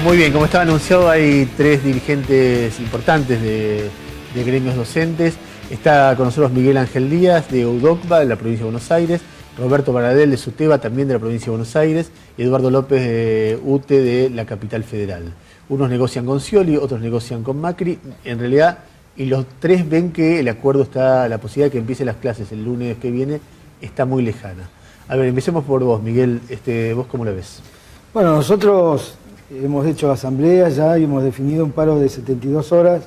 Muy bien, como estaba anunciado, hay tres dirigentes importantes de gremios docentes. Está con nosotros Miguel Ángel Díaz, de UDOCBA, de la provincia de Buenos Aires, Roberto Baradel, de SUTEBA, también de la provincia de Buenos Aires, y Eduardo López, de UTE, de la capital federal. Unos negocian con Scioli, otros negocian con Macri, en realidad, y los tres ven que el acuerdo está, la posibilidad de que empiecen las clases el lunes que viene, está muy lejana. A ver, empecemos por vos, Miguel, ¿vos cómo la ves? Bueno, nosotros hemos hecho asambleas ya y hemos definido un paro de 72 horas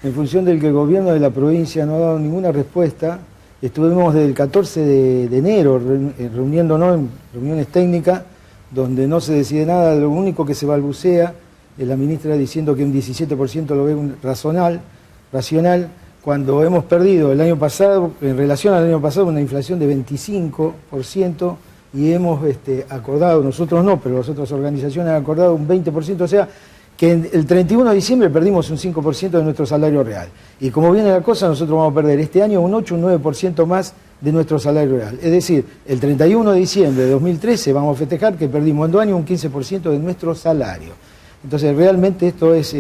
en función del que el gobierno de la provincia no ha dado ninguna respuesta. Estuvimos desde el 14 de enero reuniéndonos en reuniones técnicas donde no se decide nada, lo único que se balbucea es la ministra diciendo que un 17% lo ve racional, cuando hemos perdido el año pasado, en relación al año pasado, una inflación de 25%, y hemos acordado, nosotros no, pero las otras organizaciones han acordado un 20%, o sea, que el 31 de diciembre perdimos un 5% de nuestro salario real. Y como viene la cosa, nosotros vamos a perder este año un 8, un 9% más de nuestro salario real. Es decir, el 31 de diciembre de 2013 vamos a festejar que perdimos en 2 años un 15% de nuestro salario. Entonces, realmente esto es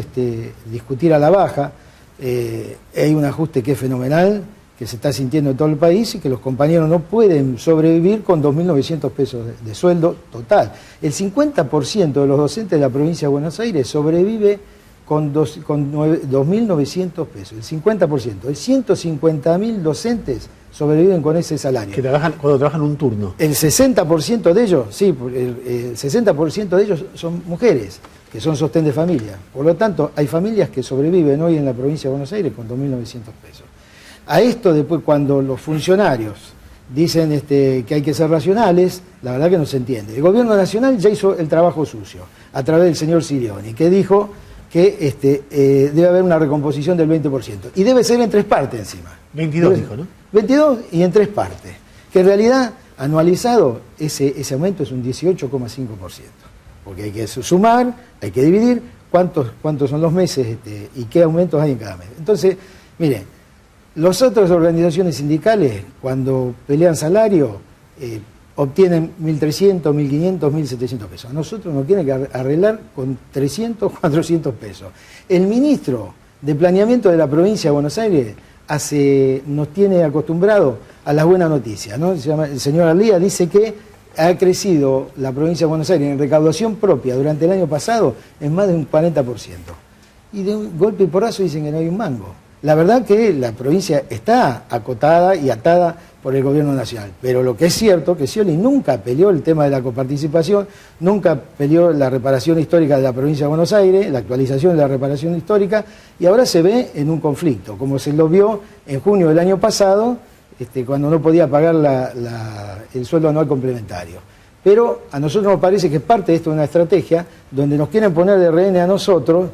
discutir a la baja. Hay un ajuste que es fenomenal, que se está sintiendo en todo el país y que los compañeros no pueden sobrevivir con 2.900 pesos de sueldo total. El 50% de los docentes de la provincia de Buenos Aires sobrevive con 2.900 pesos. El 50%. El 150.000 docentes sobreviven con ese salario. Que trabajan, cuando trabajan un turno. El 60% de ellos, sí, el 60% de ellos son mujeres, que son sostén de familia. Por lo tanto, hay familias que sobreviven hoy en la provincia de Buenos Aires con 2.900 pesos. A esto después, cuando los funcionarios dicen que hay que ser racionales, la verdad que no se entiende. El gobierno nacional ya hizo el trabajo sucio, a través del señor Sirioni, que dijo que debe haber una recomposición del 20%. Y debe ser en 3 partes encima. 22 dijo, ¿no? 22 y en 3 partes. Que en realidad, anualizado, ese aumento es un 18,5%. Porque hay que sumar, hay que dividir cuántos son los meses y qué aumentos hay en cada mes. Entonces, miren, las otras organizaciones sindicales, cuando pelean salario, obtienen 1.300, 1.500, 1.700 pesos. A nosotros nos tienen que arreglar con 300, 400 pesos. El ministro de Planeamiento de la provincia de Buenos Aires nos tiene acostumbrado a las buenas noticias, ¿no? El señor Arlía dice que ha crecido la provincia de Buenos Aires en recaudación propia durante el año pasado en más de un 40%. Y de un golpe y porrazo dicen que no hay un mango. La verdad que la provincia está acotada y atada por el gobierno nacional, pero lo que es cierto que Scioli nunca peleó el tema de la coparticipación, nunca peleó la reparación histórica de la provincia de Buenos Aires, la actualización de la reparación histórica, y ahora se ve en un conflicto, como se lo vio en junio del año pasado, cuando no podía pagar el sueldo anual complementario. Pero a nosotros nos parece que parte de esto es una estrategia donde nos quieren poner de rehén a nosotros,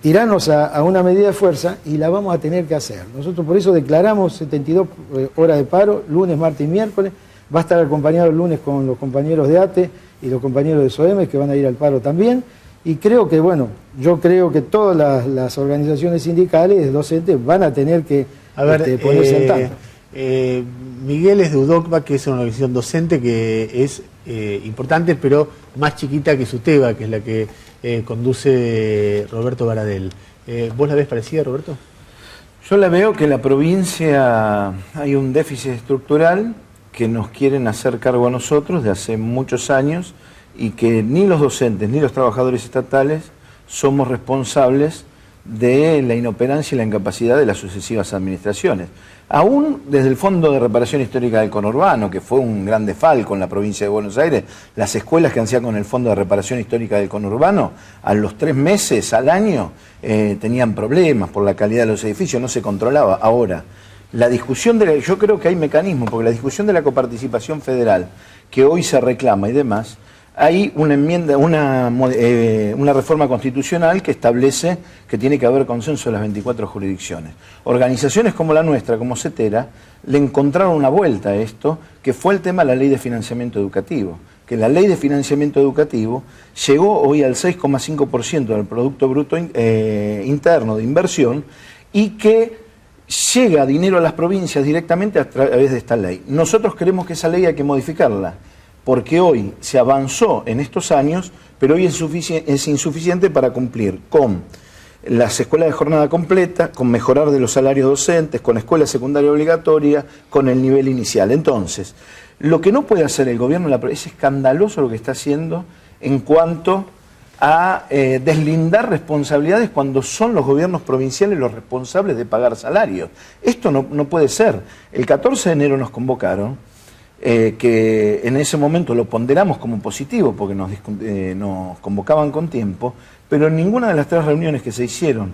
tirarnos a una medida de fuerza, y la vamos a tener que hacer. Nosotros por eso declaramos 72 horas de paro, lunes, martes y miércoles. Va a estar acompañado el lunes con los compañeros de ATE y los compañeros de SOEMES, que van a ir al paro también. Y creo que, bueno, yo creo que todas las organizaciones sindicales docentes van a tener que ponerse al tanto. Miguel es de UDOCBA, que es una organización docente que es importante, pero más chiquita que SUTEBA, que es la que conduce Roberto Baradel. ¿Vos la ves parecida, Roberto? Yo la veo que en la provincia hay un déficit estructural que nos quieren hacer cargo a nosotros de hace muchos años, y que ni los docentes ni los trabajadores estatales somos responsables de la inoperancia y la incapacidad de las sucesivas administraciones. Aún desde el Fondo de Reparación Histórica del Conurbano, que fue un gran desfalco en la provincia de Buenos Aires, las escuelas que hacían con el Fondo de Reparación Histórica del Conurbano, a los 3 meses, al año, tenían problemas por la calidad de los edificios, no se controlaba. Ahora, la discusión yo creo que hay mecanismos, porque la discusión de la coparticipación federal, que hoy se reclama y demás, hay una enmienda, una reforma constitucional que establece que tiene que haber consenso de las 24 jurisdicciones. Organizaciones como la nuestra, como CETERA, le encontraron una vuelta a esto, que fue el tema de la Ley de Financiamiento Educativo. Que la Ley de Financiamiento Educativo llegó hoy al 6,5% del Producto Bruto Interno de inversión, y que llega dinero a las provincias directamente a través de esta ley. Nosotros creemos que esa ley hay que modificarla, porque hoy se avanzó en estos años, pero hoy es insuficiente para cumplir con las escuelas de jornada completa, con mejorar de los salarios docentes, con escuela secundaria obligatoria, con el nivel inicial. Entonces, lo que no puede hacer el gobierno de la provincia es escandaloso lo que está haciendo en cuanto a deslindar responsabilidades cuando son los gobiernos provinciales los responsables de pagar salarios. Esto no puede ser. El 14 de enero nos convocaron, que en ese momento lo ponderamos como positivo porque nos convocaban con tiempo, pero en ninguna de las 3 reuniones que se hicieron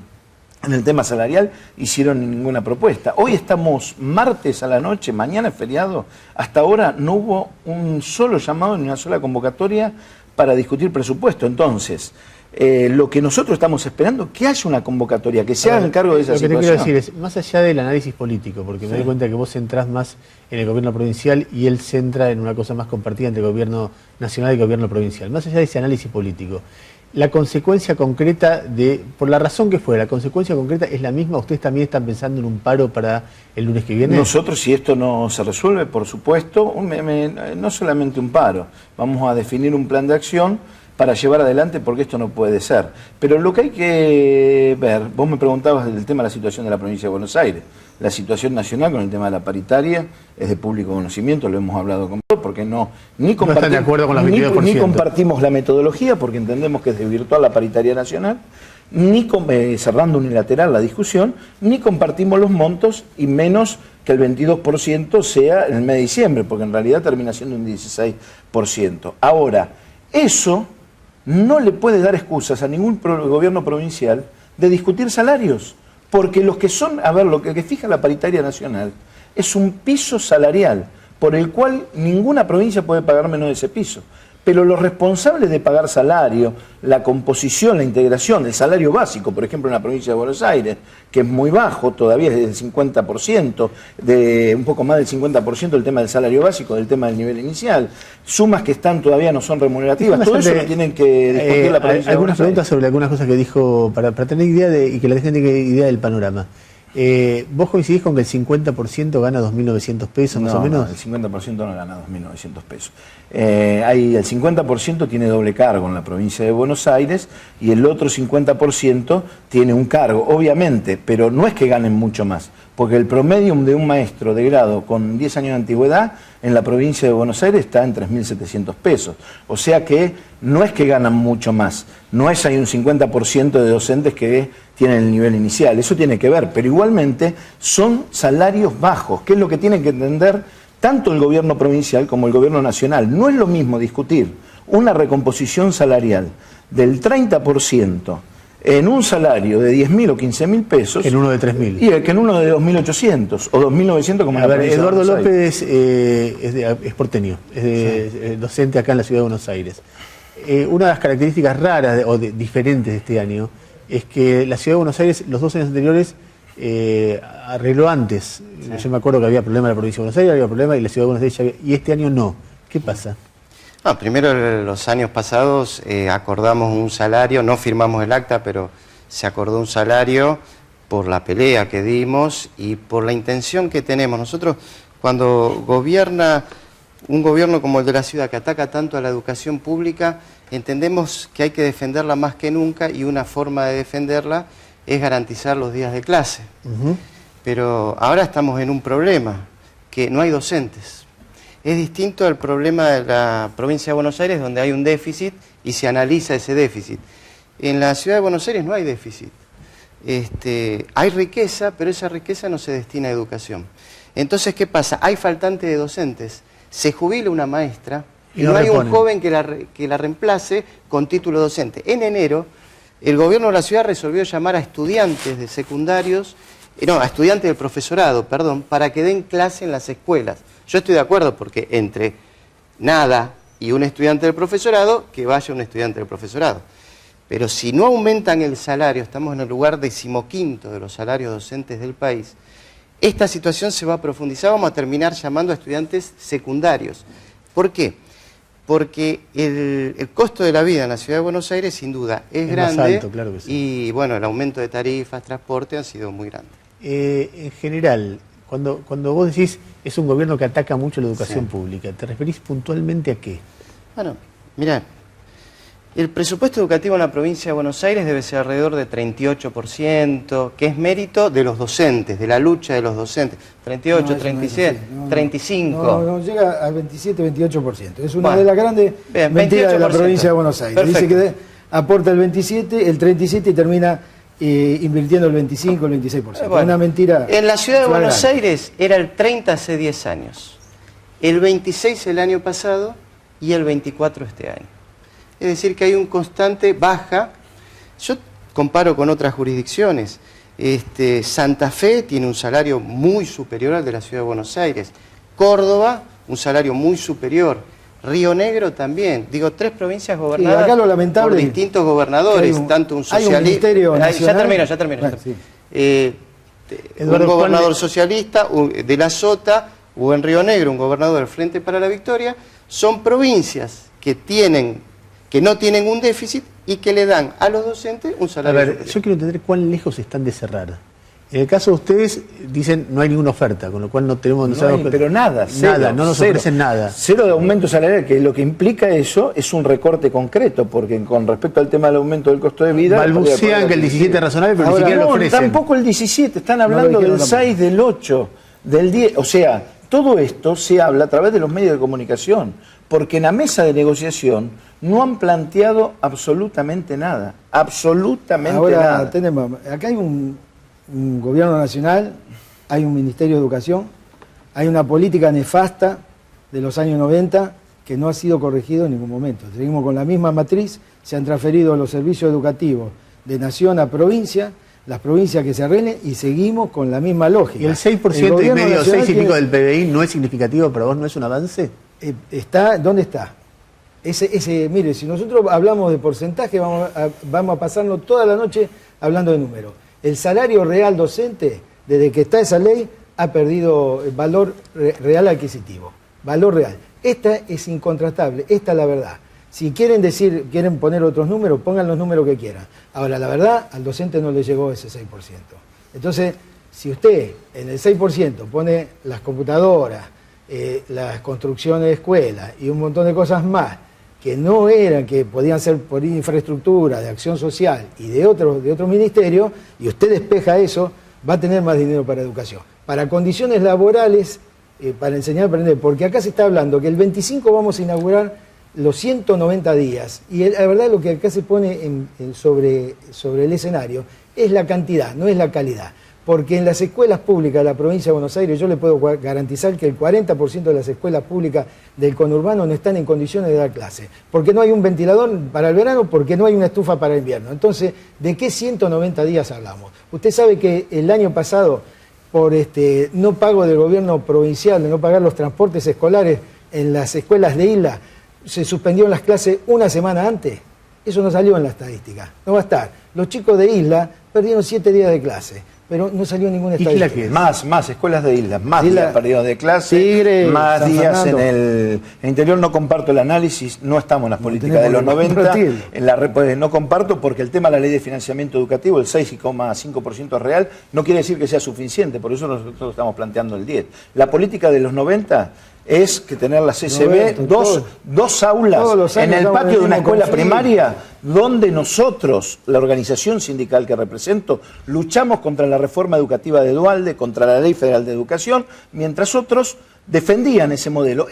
en el tema salarial hicieron ninguna propuesta. Hoy estamos martes a la noche, mañana es feriado, hasta ahora no hubo un solo llamado ni una sola convocatoria para discutir presupuesto. Entonces, lo que nosotros estamos esperando es que haya una convocatoria, que se hagan cargo de esa situación. Lo que te quiero decir es, más allá del análisis político, porque me doy cuenta que vos centrás más en el gobierno provincial y él centra en una cosa más compartida entre el gobierno nacional y el gobierno provincial. Más allá de ese análisis político, la consecuencia concreta por la razón que fuera, la consecuencia concreta es la misma. ¿Ustedes también están pensando en un paro para el lunes que viene? Nosotros, si esto no se resuelve, por supuesto, no solamente un paro, vamos a definir un plan de acción para llevar adelante, porque esto no puede ser. Pero lo que hay que ver, vos me preguntabas del tema de la situación de la provincia de Buenos Aires. La situación nacional con el tema de la paritaria es de público conocimiento, lo hemos hablado con vos, porque no están de acuerdo con los 22%. Ni compartimos la metodología, porque entendemos que es desvirtuar la paritaria nacional, ni cerrando unilateral la discusión, ni compartimos los montos, y menos que el 22% sea en el mes de diciembre, porque en realidad termina siendo un 16%. Ahora, eso no le puede dar excusas a ningún gobierno provincial de discutir salarios, porque los que son, lo que fija la paritaria nacional es un piso salarial por el cual ninguna provincia puede pagar menos de ese piso. Pero los responsables de pagar salario, la composición, la integración, el salario básico, por ejemplo en la provincia de Buenos Aires, que es muy bajo, todavía es del 50%, un poco más del 50% el tema del salario básico, del tema del nivel inicial, sumas que todavía no son remunerativas, todo eso lo tienen que discutir la provincia de Buenos Aires. Algunas preguntas sobre algunas cosas que dijo, para tener idea y que la gente tenga idea del panorama. ¿Vos coincidís con que el 50% gana 2.900 pesos más o menos? No, el 50% no gana 2.900 pesos. El 50% tiene doble cargo en la provincia de Buenos Aires y el otro 50% tiene un cargo, obviamente, pero no es que ganen mucho más, porque el promedio de un maestro de grado con 10 años de antigüedad en la provincia de Buenos Aires está en 3.700 pesos. O sea que no es que ganan mucho más, hay un 50% de docentes que tienen el nivel inicial, eso tiene que ver, pero igualmente son salarios bajos, que es lo que tienen que entender tanto el gobierno provincial como el gobierno nacional. No es lo mismo discutir una recomposición salarial del 30% en un salario de 10.000 o 15.000 pesos, en uno de 3.000. Y que en uno de 2.800 o 2.900 como en la provincia Eduardo de Buenos López es porteño, es docente acá en la ciudad de Buenos Aires. Una de las características raras diferentes de este año es que la ciudad de Buenos Aires, los 2 años anteriores, arregló antes. Sí. Yo me acuerdo que había problema en la provincia de Buenos Aires, había problema y la ciudad de Buenos Aires ya había, y este año no. ¿Qué pasa? Primero, los años pasados acordamos un salario, no firmamos el acta, pero se acordó un salario por la pelea que dimos y por la intención que tenemos. Nosotros, cuando gobierna un gobierno como el de la ciudad, que ataca tanto a la educación pública, entendemos que hay que defenderla más que nunca, y una forma de defenderla es garantizar los días de clase. Pero ahora estamos en un problema, que no hay docentes. Es distinto al problema de la provincia de Buenos Aires, donde hay un déficit y se analiza ese déficit. En la ciudad de Buenos Aires no hay déficit. Hay riqueza, pero esa riqueza no se destina a educación. Entonces, ¿qué pasa? Hay faltante de docentes. Se jubila una maestra y no hay un joven que la reemplace con título docente. En enero, el gobierno de la ciudad resolvió llamar a estudiantes de secundarios, a estudiantes del profesorado, perdón, para que den clase en las escuelas. Yo estoy de acuerdo, porque entre nada y un estudiante del profesorado, que vaya un estudiante del profesorado. Pero si no aumentan el salario, estamos en el lugar 15º de los salarios docentes del país, esta situación se va a profundizar, vamos a terminar llamando a estudiantes secundarios. ¿Por qué? Porque el costo de la vida en la ciudad de Buenos Aires, sin duda, es grande, más alto, claro que sí. Y bueno, el aumento de tarifas, transporte han sido muy grandes. En general, Cuando vos decís es un gobierno que ataca mucho la educación pública, ¿te referís puntualmente a qué? Bueno, mira, el presupuesto educativo en la provincia de Buenos Aires debe ser alrededor de 38%, que es mérito de los docentes, de la lucha de los docentes. 38, 37, 35. No, llega al 27, 28%. Es una de las grandes mentiras de la provincia de Buenos Aires. Perfecto. Dice que aporta el 27, el 37 y termina invirtiendo el 25, el 26%. Bueno, una mentira. En la ciudad de Buenos flagrante. Aires era el 30 hace 10 años, el 26 el año pasado y el 24 este año. Es decir, que hay un constante baja. Yo comparo con otras jurisdicciones. Santa Fe tiene un salario muy superior al de la ciudad de Buenos Aires. Córdoba, un salario muy superior. Río Negro también. Digo, 3 provincias gobernadas acá lo lamentable por distintos gobernadores, tanto un socialista... Hay un ministerio nacional. Ya termino. Bueno, sí. Un gobernador socialista de la Sota, o en Río Negro un gobernador del Frente para la Victoria. Son provincias que no tienen un déficit y que le dan a los docentes un salario. A ver, yo quiero entender cuán lejos están de cerrar. En el caso de ustedes, dicen no hay ninguna oferta, con lo cual no tenemos... Pero nada, cero, nada, no nos cero. ofrecen nada. Cero de aumento salarial, que lo que implica eso es un recorte concreto, porque con respecto al tema del aumento del costo de vida... Balbucean que el 17 es razonable, pero ahora, ni siquiera lo ofrecen. Tampoco el 17, están hablando del 6, del 8, del 10, o sea, todo esto se habla a través de los medios de comunicación, porque en la mesa de negociación no han planteado absolutamente nada, absolutamente nada. Acá hay un gobierno nacional, hay un Ministerio de Educación, hay una política nefasta de los años 90 que no ha sido corregido en ningún momento. Seguimos con la misma matriz, se han transferido los servicios educativos de nación a provincia, las provincias que se arreglen y seguimos con la misma lógica. ¿Y el 6% y medio, 6 y pico del PBI no es significativo para vos, no es un avance? ¿Dónde está? Mire, si nosotros hablamos de porcentaje, vamos a pasarnos toda la noche hablando de números. El salario real docente, desde que está esa ley, ha perdido valor real adquisitivo. Valor real. Esta es incontratable, esta es la verdad. Si quieren poner otros números, pongan los números que quieran. Ahora, la verdad, al docente no le llegó ese 6%. Entonces, si usted en el 6% pone las computadoras, las construcciones de escuelas y un montón de cosas más, que no eran, que podían ser por infraestructura, de acción social y de otros ministerios, y usted despeja eso, va a tener más dinero para educación. Para condiciones laborales, para enseñar a aprender, porque acá se está hablando que el 25 vamos a inaugurar los 190 días, y la verdad lo que acá se pone sobre el escenario es la cantidad, no es la calidad. Porque en las escuelas públicas de la provincia de Buenos Aires yo le puedo garantizar que el 40% de las escuelas públicas del conurbano no están en condiciones de dar clase. Porque no hay un ventilador para el verano, porque no hay una estufa para el invierno. Entonces, ¿de qué 190 días hablamos? Usted sabe que el año pasado, por no pago del gobierno provincial, de no pagar los transportes escolares en las escuelas de isla, se suspendieron las clases una semana antes. Eso no salió en la estadística. No va a estar. Los chicos de isla perdieron 7 días de clase. Pero no salió ninguna estadística. Más escuelas de islas, más días perdidos de clase, Tigre, más San días Fernando. en el interior. No comparto el análisis, no estamos en las políticas de los 90. No comparto porque el tema de la ley de financiamiento educativo, el 6,5% es real, no quiere decir que sea suficiente, por eso nosotros estamos planteando el 10. La política de los 90 es que tener la CCB, dos aulas en el patio de una escuela primaria, donde nosotros, la organización sindical que represento, luchamos contra la reforma educativa de Duhalde, contra la Ley Federal de Educación, mientras otros defendían ese modelo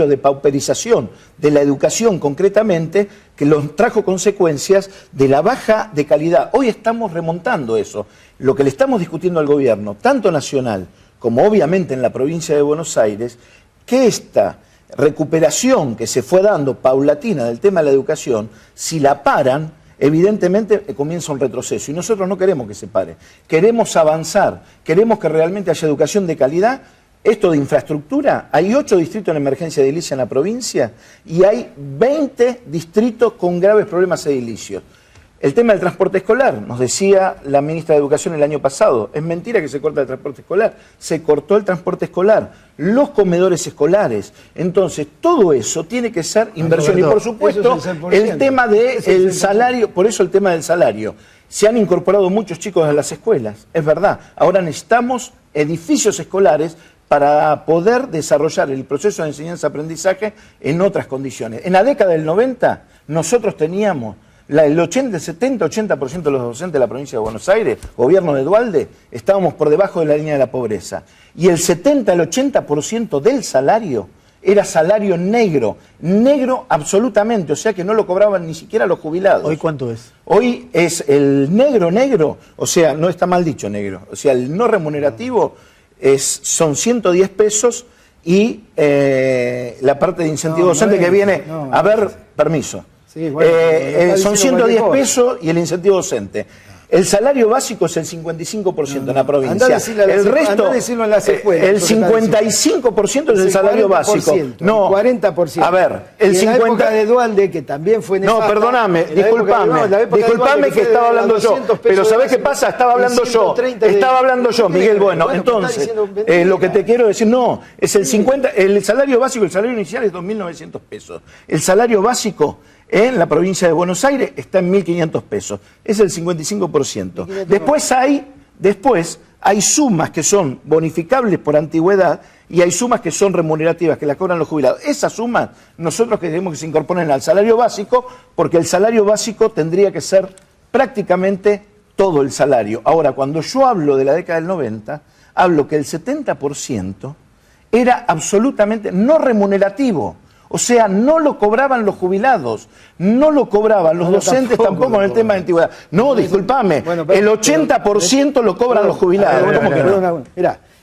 de pauperización de la educación concretamente, que los trajo consecuencias de la baja de calidad. Hoy estamos remontando eso. Lo que le estamos discutiendo al gobierno, tanto nacional como obviamente en la provincia de Buenos Aires, que esta recuperación que se fue dando paulatina del tema de la educación, si la paran, evidentemente comienza un retroceso. Y nosotros no queremos que se pare. Queremos avanzar, queremos que realmente haya educación de calidad. Esto de infraestructura, hay 8 distritos en emergencia edilicia en la provincia y hay 20 distritos con graves problemas edilicios. El tema del transporte escolar, nos decía la ministra de Educación el año pasado, es mentira que se corta el transporte escolar, se cortó el transporte escolar, los comedores escolares. Entonces, todo eso tiene que ser inversión. Y por supuesto, el tema del salario, por eso el tema del salario. se han incorporado muchos chicos a las escuelas, es verdad. Ahora necesitamos edificios escolares para poder desarrollar el proceso de enseñanza-aprendizaje en otras condiciones. En la década del 90 nosotros teníamos el 70-80% de los docentes de la provincia de Buenos Aires, gobierno de Duhalde, estábamos por debajo de la línea de la pobreza. Y el 70-80% del salario era salario negro, negro absolutamente, o sea que no lo cobraban ni siquiera los jubilados. ¿Hoy cuánto es? Hoy es el negro, o sea, no está mal dicho negro, o sea, el no remunerativo son 110 pesos y la parte de incentivo docente que viene, a ver, permiso, sí, bueno, son 110 pesos y el incentivo docente. El salario básico es el 55% en la provincia. El resto, en las escuelas, el 55% es el salario básico. No, 40%. A ver, el 50% en la época de Duhalde, que también fue nefasta. No, perdóname, disculpame que estaba hablando yo. Pero ¿sabés qué pasa? Estaba hablando yo, Miguel. Bueno, entonces, lo que te quiero decir, no, es el 50%, el salario básico, el salario inicial es 2.900 pesos. El salario básico en la provincia de Buenos Aires está en 1.500 pesos. Es el 55%. Después hay sumas que son bonificables por antigüedad y hay sumas que son remunerativas, que las cobran los jubilados. Esas sumas nosotros queremos que se incorporen al salario básico, porque el salario básico tendría que ser prácticamente todo el salario. Ahora, cuando yo hablo de la década del 90, hablo que el 70% era absolutamente no remunerativo. O sea, no lo cobraban los jubilados, no lo cobraban los docentes tampoco en el tema de antigüedad. No, discúlpame, el 80% lo cobran los jubilados.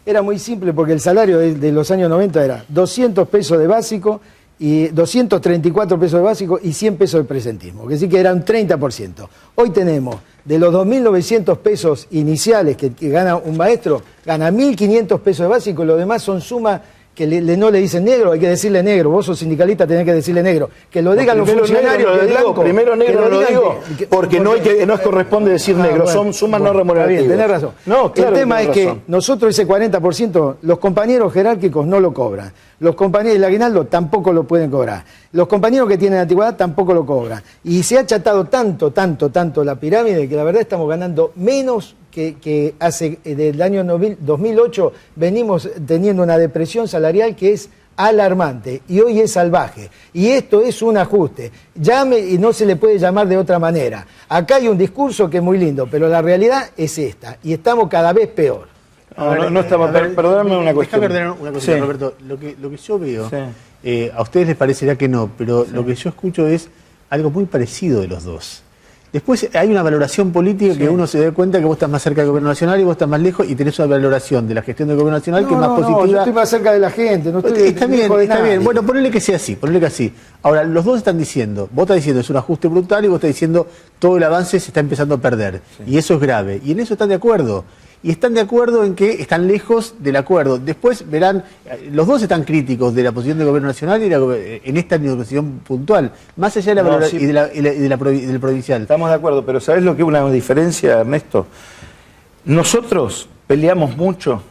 Era muy simple porque el salario de los años 90 era 200 pesos de básico, y 234 pesos de básico y 100 pesos de presentismo, que sí que era un 30%. Hoy tenemos, de los 2.900 pesos iniciales que gana un maestro, gana 1.500 pesos de básico y lo demás son sumas que no le dicen negro, hay que decirle negro. Vos sos sindicalista, tenés que decirle negro. Que lo digan los funcionarios. Primero negro no lo digo, porque no corresponde decir negro, son sumas no remunerativas. Tenés razón. No, claro, el tema es que nosotros ese 40%, los compañeros jerárquicos no lo cobran. Los compañeros del aguinaldo tampoco lo pueden cobrar. Los compañeros que tienen antigüedad tampoco lo cobran. Y se ha achatado tanto la pirámide que la verdad estamos ganando menos que hace del año 2008 venimos teniendo una depresión salarial que es alarmante y hoy es salvaje. Y esto es un ajuste. Llame y no se le puede llamar de otra manera. Acá hay un discurso que es muy lindo, pero la realidad es esta y estamos cada vez peor. No estamos, perdóname una cuestión. Déjame ordenar una cosa, sí. Roberto. Lo que yo veo, sí. A ustedes les parecerá que no, pero sí. Lo que yo escucho es algo muy parecido de los dos. Después hay una valoración política que uno se da cuenta que vos estás más cerca del gobierno nacional y vos estás más lejos y tenés una valoración de la gestión del gobierno nacional que es más positiva. Yo estoy más cerca de la gente, no estoy está bien. Bueno, ponele que sea así, ponele que así. Ahora, los dos están diciendo, vos estás diciendo es un ajuste brutal y vos estás diciendo todo el avance se está empezando a perder. Sí. Y eso es grave. Y en eso están de acuerdo. Y están de acuerdo en que están lejos del acuerdo. Después verán, los dos están críticos de la posición del gobierno nacional y en esta negociación puntual, más allá de la del provincial. Estamos de acuerdo, pero ¿sabés lo que es una diferencia, Ernesto? Nosotros peleamos mucho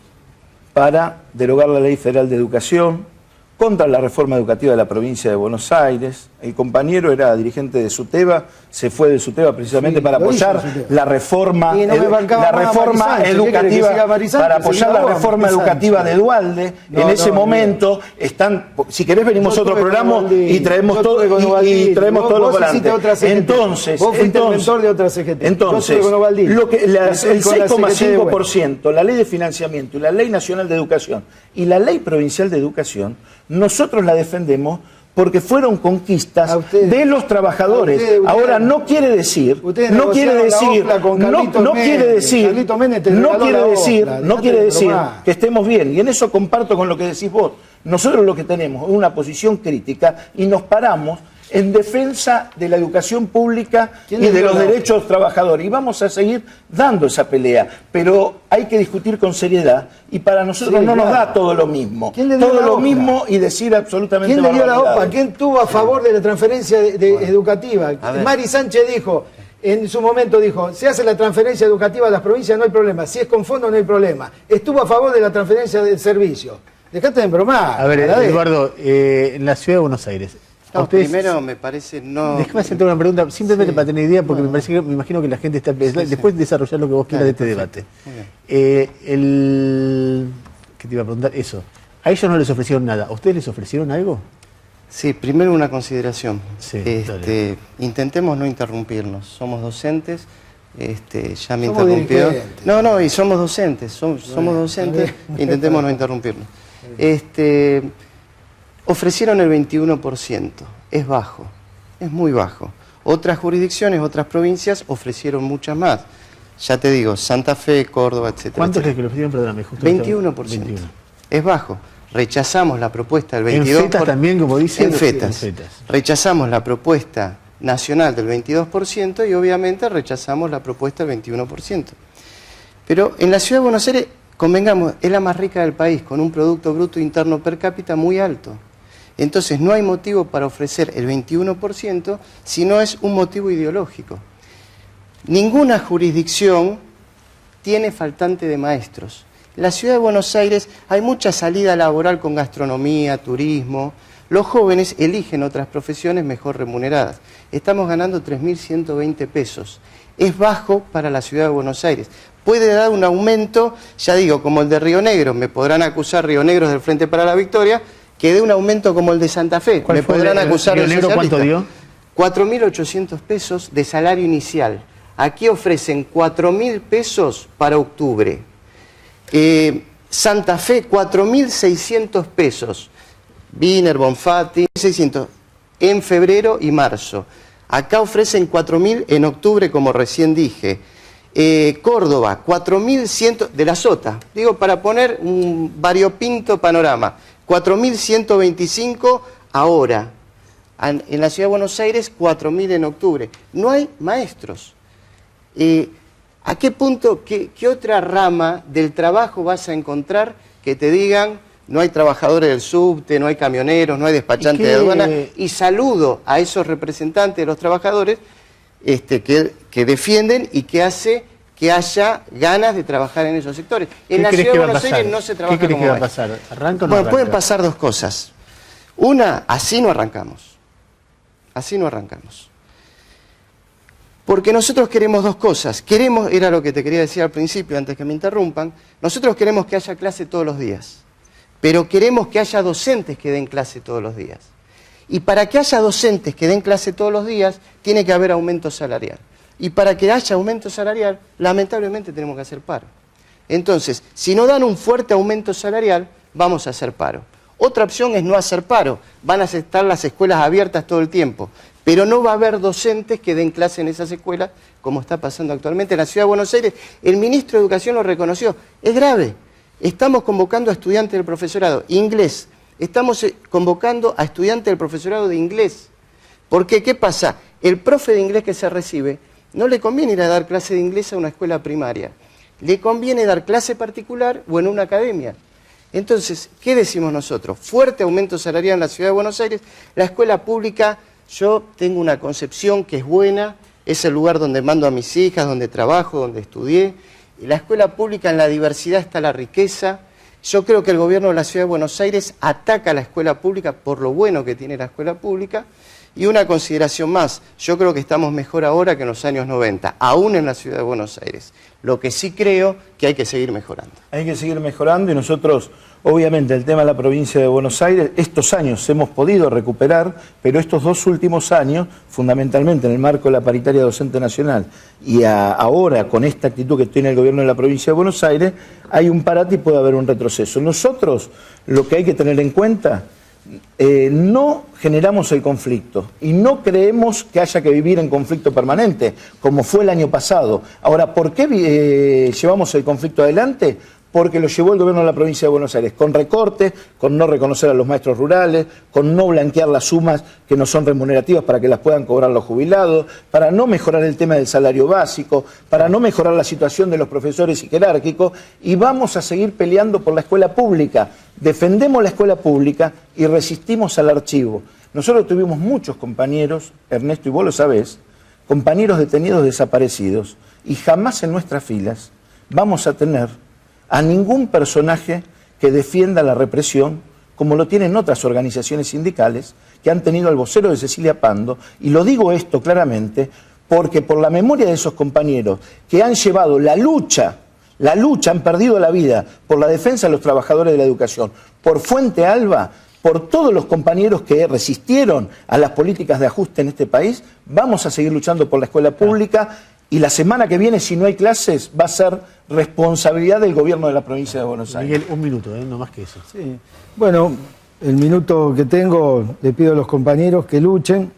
para derogar la Ley Federal de Educación, contra la reforma educativa de la provincia de Buenos Aires. El compañero era dirigente de SUTEBA, se fue de SUTEBA precisamente para apoyar la reforma educativa, para apoyar la reforma educativa de Duhalde. En ese momento están, si querés venimos a otro programa y traemos todo y traemos todo lo volante. Entonces, lo que el 6,5%, la Ley de Financiamiento y la Ley Nacional de Educación y la Ley Provincial de Educación, nosotros la defendemos porque fueron conquistas de los trabajadores. Ahora no quiere decir que estemos bien, y en eso comparto con lo que decís vos. Nosotros lo que tenemos es una posición crítica y nos paramos en defensa de la educación pública y de los derechos de los trabajadores. Y vamos a seguir dando esa pelea, pero hay que discutir con seriedad y para nosotros no nos da todo lo mismo. Todo lo mismo y decir absolutamente ¿Quién le dio la OPA? ¿Quién estuvo a favor de la transferencia educativa? Mari Sánchez dijo, en su momento dijo, se hace la transferencia educativa a las provincias, no hay problema. Si es con fondo, no hay problema. Estuvo a favor de la transferencia del servicio. Dejate de embromar. A ver, Eduardo, en la ciudad de Buenos Aires, a ustedes, primero me parece no... Déjame hacerte una pregunta, simplemente Sí. para tener idea, porque me imagino que la gente está... después de desarrollar lo que vos quieras de este debate. Muy bien. ¿Qué te iba a preguntar? Eso. A ellos no les ofrecieron nada. ¿A ustedes les ofrecieron algo? Sí, primero una consideración. Sí, dale. Intentemos no interrumpirnos. Somos docentes, ya me Somos interrumpió. dirigentes. No, y somos docentes, somos docentes, intentemos no interrumpirnos. Ofrecieron el 21%, es bajo, es muy bajo. Otras jurisdicciones, otras provincias ofrecieron muchas más. Ya te digo, Santa Fe, Córdoba, etcétera. ¿Cuánto es etcétera. que le ofrecieron? Perdóname, justo 21%. 21. Es bajo. Rechazamos la propuesta del 22%. En fetas también, como dicen. En fetas. Rechazamos la propuesta nacional del 22% y obviamente rechazamos la propuesta del 21%. Pero en la Ciudad de Buenos Aires, convengamos, es la más rica del país, con un Producto Bruto Interno per cápita muy alto. Entonces no hay motivo para ofrecer el 21% si no es un motivo ideológico. Ninguna jurisdicción tiene faltante de maestros. En la Ciudad de Buenos Aires hay mucha salida laboral con gastronomía, turismo. Los jóvenes eligen otras profesiones mejor remuneradas. Estamos ganando 3.120 pesos. Es bajo para la Ciudad de Buenos Aires. Puede dar un aumento, ya digo, como el de Río Negro. Me podrán acusar Río Negros del Frente para la Victoria, que dé un aumento como el de Santa Fe. Me podrán acusar Río Negro cuánto dio? 4.800 pesos de salario inicial. Aquí ofrecen 4.000 pesos para octubre. Santa Fe, 4.600 pesos. Wiener, Bonfatti, 600 en febrero y marzo. Acá ofrecen 4.000 en octubre, como recién dije. Córdoba, 4.100 de la Sota. Digo, para poner un variopinto panorama. 4.125 ahora. En la Ciudad de Buenos Aires, 4.000 en octubre. No hay maestros. ¿A qué punto, qué otra rama del trabajo vas a encontrar que te digan no hay trabajadores del subte, no hay camioneros, no hay despachantes de aduana? Y saludo a esos representantes de los trabajadores que defienden y que hace que haya ganas de trabajar en esos sectores. En la Ciudad de Buenos Aires no se trabaja como ¿Qué crees que va a pasar? ¿Arranca o no arranca? Pueden pasar dos cosas. Una, así no arrancamos. Así no arrancamos. Porque nosotros queremos dos cosas. Queremos, era lo que te quería decir al principio, antes que me interrumpan, nosotros queremos que haya clase todos los días, pero queremos que haya docentes que den clase todos los días. Y para que haya docentes que den clase todos los días, tiene que haber aumento salarial. Y para que haya aumento salarial, lamentablemente tenemos que hacer paro. Entonces, si no dan un fuerte aumento salarial, vamos a hacer paro. Otra opción es no hacer paro. Van a estar las escuelas abiertas todo el tiempo. Pero no va a haber docentes que den clase en esas escuelas, como está pasando actualmente en la Ciudad de Buenos Aires. El ministro de Educación lo reconoció. Es grave. Estamos convocando a estudiantes del profesorado inglés. Estamos convocando a estudiantes del profesorado de inglés. Porque, ¿qué pasa? El profe de inglés que se recibe, no le conviene ir a dar clase de inglés a una escuela primaria. Le conviene dar clase particular o en una academia. Entonces, ¿qué decimos nosotros? Fuerte aumento salarial en la Ciudad de Buenos Aires. La escuela pública, yo tengo una concepción que es buena, es el lugar donde mando a mis hijas, donde trabajo, donde estudié. Y la escuela pública, en la diversidad está la riqueza. Yo creo que el gobierno de la Ciudad de Buenos Aires ataca a la escuela pública por lo bueno que tiene la escuela pública. Y una consideración más, yo creo que estamos mejor ahora que en los años 90, aún en la Ciudad de Buenos Aires. Lo que sí creo que hay que seguir mejorando. Hay que seguir mejorando y nosotros, obviamente, el tema de la provincia de Buenos Aires, estos años hemos podido recuperar, pero estos dos últimos años, fundamentalmente en el marco de la paritaria docente nacional y ahora con esta actitud que tiene el gobierno de la provincia de Buenos Aires, hay un parate y puede haber un retroceso. Nosotros, lo que hay que tener en cuenta, no generamos el conflicto y no creemos que haya que vivir en conflicto permanente, como fue el año pasado. Ahora, ¿por qué llevamos el conflicto adelante? Porque lo llevó el gobierno de la provincia de Buenos Aires, con recortes, con no reconocer a los maestros rurales, con no blanquear las sumas que no son remunerativas para que las puedan cobrar los jubilados, para no mejorar el tema del salario básico, para no mejorar la situación de los profesores y jerárquicos, y vamos a seguir peleando por la escuela pública. Defendemos la escuela pública y resistimos al archivo. Nosotros tuvimos muchos compañeros, Ernesto, y vos lo sabés, compañeros detenidos desaparecidos, y jamás en nuestras filas vamos a tener a ningún personaje que defienda la represión como lo tienen otras organizaciones sindicales que han tenido al vocero de Cecilia Pando, y lo digo esto claramente porque por la memoria de esos compañeros que han llevado la lucha, han perdido la vida por la defensa de los trabajadores de la educación, por Fuente Alba, por todos los compañeros que resistieron a las políticas de ajuste en este país, vamos a seguir luchando por la escuela pública, y la semana que viene, si no hay clases, va a ser responsabilidad del gobierno de la provincia de Buenos Aires. Miguel, un minuto, no más que eso. Sí. Bueno, el minuto que tengo, le pido a los compañeros que luchen,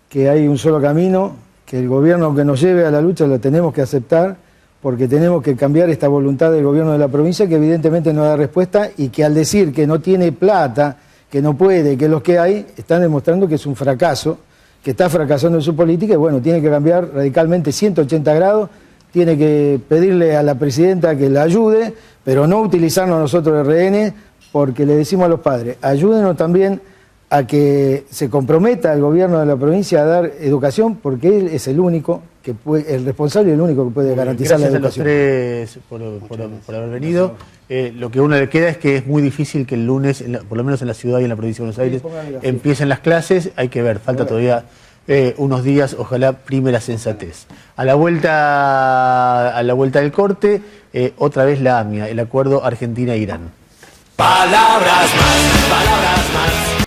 que hay un solo camino, que el gobierno que nos lleve a la lucha lo tenemos que aceptar, porque tenemos que cambiar esta voluntad del gobierno de la provincia, que evidentemente no da respuesta, y que al decir que no tiene plata, que no puede, que los que hay, están demostrando que es un fracaso, que está fracasando en su política, y bueno, tiene que cambiar radicalmente 180 grados, tiene que pedirle a la presidenta que la ayude, pero no utilizarnos nosotros de rehenes, porque le decimos a los padres, ayúdenos también a que se comprometa el gobierno de la provincia a dar educación, porque él es el único que puede, el responsable y el único que puede garantizar la educación. Gracias a los tres por haber venido. Lo que a uno le queda es que es muy difícil que el lunes, por lo menos en la ciudad y en la provincia de Buenos Aires, empiecen las clases. Hay que ver, falta todavía unos días, ojalá prime la sensatez. A la vuelta del corte, otra vez la AMIA, el acuerdo Argentina-Irán. Palabras más, palabras más.